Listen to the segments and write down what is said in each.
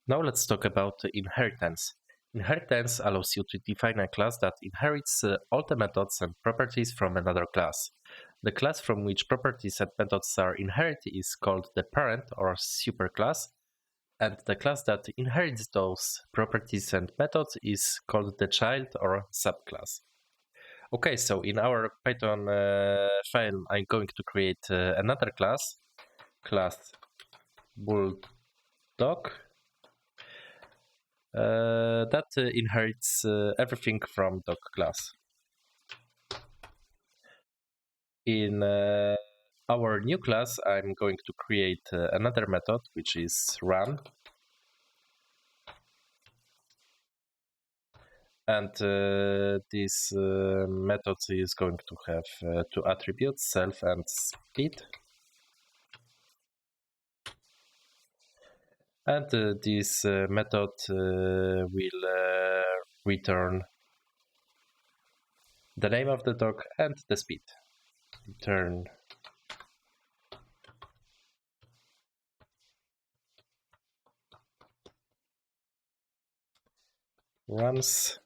Now let's talk about inheritance. Inheritance allows you to define a class that inherits all the methods and properties from another class. The class from which properties and methods are inherited is called the parent or superclass, and the class that inherits those properties and methods is called the child or subclass. Okay, so in our Python file, I'm going to create another class bulldog, that inherits everything from dog class. In our new class, I'm going to create another method, which is run. And this method is going to have two attributes, self and speed. And this method will return the name of the dog and the speed. Return runs.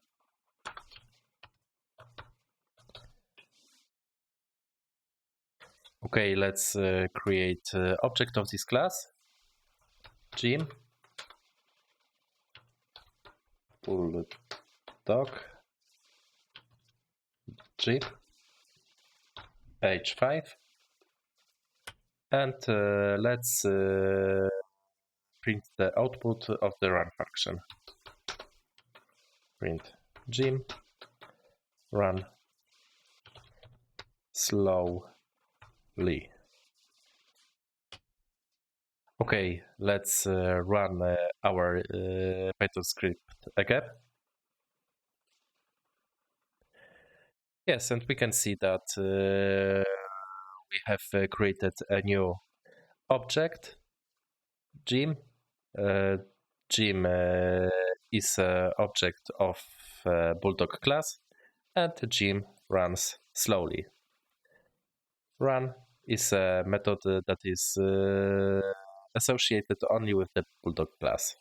Okay, let's create object of this class. Jim bulldog Jim page 5, and let's print the output of the run function. Print Jim run slowly. Okay, let's run our Python script again. Yes, and we can see that we have created a new object, Jim. Jim is an object of bulldog class, and Jim runs slowly. Run is a method that is associated only with the bulldog class.